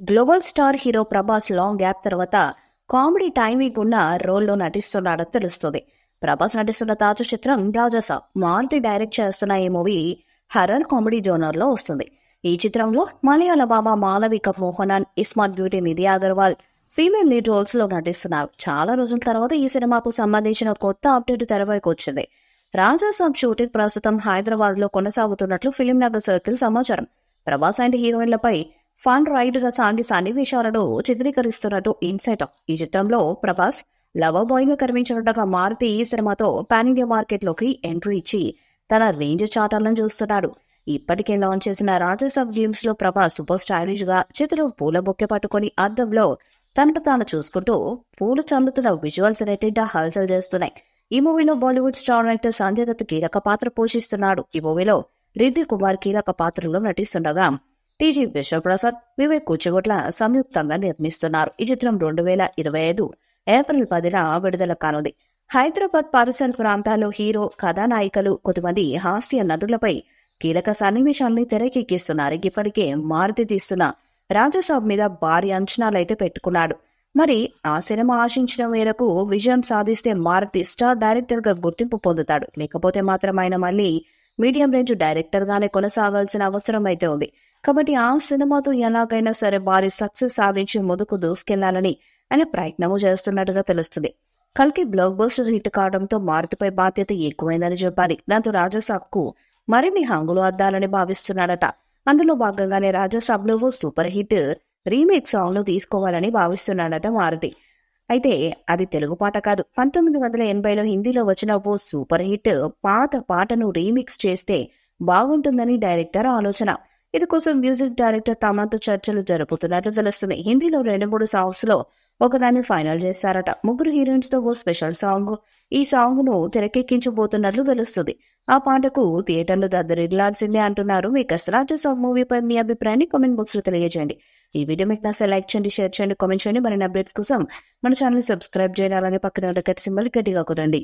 Global star hero Prabhas long gap తర్వాత comedy timing ఉన్న రోల్లో నటిస్తున్నాడని తెలుస్తుంది. ప్రభాస్ నటిస్తున్న తాజా చిత్రం రాజస. మారుతి డైరెక్ట్ చేస్తున్న ఈ మూవీ హర్రర్ కామెడీ జోనర్లో వస్తుంది. ఈ చిత్రంలో మలయాళ భామ Malavika Mohanan, iSmart beauty Nidhi Agarwal female lead roles లో నటిస్తున్నారు. చాలా రోజుల తర్వాత ఈ సినిమాకు సంబంధించిన కొత్త అప్డేట్ తెరపైకి వచ్చింది. రాజాసాబ్ షూటింగ్ ప్రస్తుతం హైదరాబాద్ లో కొనసాగుతున్నట్లు ఫిలిం నగర్ సర్కిల్ సమాచారం. ప్రభాస్ అండ్ హీరోయిన్లపై ఫన్ రైడ్ గా సాగి సన్నివేశాలను చిత్రీకరిస్తున్నట్టు ఇన్సైట్. ఈ చిత్రంలో ప్రభాస్ లవర్ బాయ్ గా కనిపించినట్టుగా మారుతి ఈ సినిమాతో పాన్ ఇండియా మార్కెట్ లోకి ఎంట్రీ ఇచ్చి తన రేంజ్ చాటాలను చూస్తున్నాడు. ఇప్పటికే లాంచ్ చేసిన రాజాసాబ్ గేమ్స్ లో ప్రభాస్ సూపర్ స్టైలిష్ గా చేతిలో పూల బొక్కె పట్టుకుని అద్దంలో తనకు తాను చూసుకుంటూ పూలు చల్లుతున్న విజువల్స్ నెట్టింట హల్చల్ చేస్తున్నాయి. ఈ మూవీలో బాలీవుడ్ స్టార్ యాక్టర్ సంజయ్ దత్ కీలక పాత్ర పోషిస్తున్నాడు. ఈ మూవీలో రిద్ది కుమార్ కీలక పాత్రలో నటిస్తుండగా టీజీ విశ్వప్రసాద్, వివేక్ కూచిగొట్ల సంయుక్తంగా నిర్మిస్తున్నారు. ఈ చిత్రం 2025 ఏప్రిల్ 10న విడుదల కానుంది. హైదరాబాద్ పరిసర ప్రాంతాల్లో హీరో, కథానాయికలు, కొంతమంది హాస్య నటులపై కీలక సన్నివేశాల్ని తెరకెక్కిస్తున్నారు. ఇప్పటికే మారుతి తీస్తున్న రాజాసాబ్ మీద భారీ అంచనాలైతే పెట్టుకున్నాడు. మరి ఆ సినిమా ఆశించిన మేరకు విజయం సాధిస్తే మారుతి స్టార్ డైరెక్టర్ గా గుర్తింపు పొందుతాడు. లేకపోతే మాత్రం ఆయన మళ్ళీ మీడియం రేంజ్ డైరెక్టర్ గానే కొనసాగాల్సిన అవసరం అయితే ఉంది. కాబట్టి ఆ సినిమాతో ఎలాగైనా సరే భారీ సక్సెస్ సాధించి ముందుకు దూసుకెళ్లాలని ఆయన ప్రయత్నము చేస్తున్నట్టుగా తెలుస్తుంది. కల్కి బ్లాక్ బస్టర్ హిట్ కావడంతో మారుతిపై బాధ్యత ఎక్కువైందని చెప్పాలి. దాంతో రాజాసాబ్ కు మరిన్ని హంగులు అద్దాలని భావిస్తున్నాడట. అందులో భాగంగానే రాజాసాబ్ లో సూపర్ హిట్ రీమేక్ సాంగ్ ను తీసుకోవాలని భావిస్తున్నాడట మారుతి. అయితే అది తెలుగు పాట కాదు. 1980లో హిందీలో వచ్చిన ఓ సూపర్ హిట్ పాత పాటను రీమిక్స్ చేస్తే బాగుంటుందని డైరెక్టర్ ఆలోచన. ఇది కోసం మ్యూజిక్ డైరెక్టర్ తమతో చర్చలు జరుపుతున్నట్లు తెలుస్తుంది. హిందీలో 2-3 సాంగ్స్ లో ఒకదాన్ని ఫైనల్ చేశారట. 3 హీరోయిన్స్ తో ఓ స్పెషల్ సాంగ్, ఈ సాంగ్ ను తెరకెక్కించబోతున్నట్లు తెలుస్తుంది. ఆ పాటకు థియేటర్లు దద్దరిల్లాల్సిందే అంటున్నారు మేకర్స్. రాజాసాబ్ మూవీపై మీ అభిప్రాయాన్ని కామెంట్ బాక్స్ లో తెలియజేయండి. ఈ వీడియో మీకు నచ్చితే లైక్ చేయండి, షేర్ చేయండి, కామెంట్ చేయండి. మరిన్ని అప్డేట్స్ కోసం మన ఛానల్ సబ్స్క్రైబ్ చేయండి. అలాగే పక్కన గట్టి సింబల్ గట్టిగా కొట్టండి.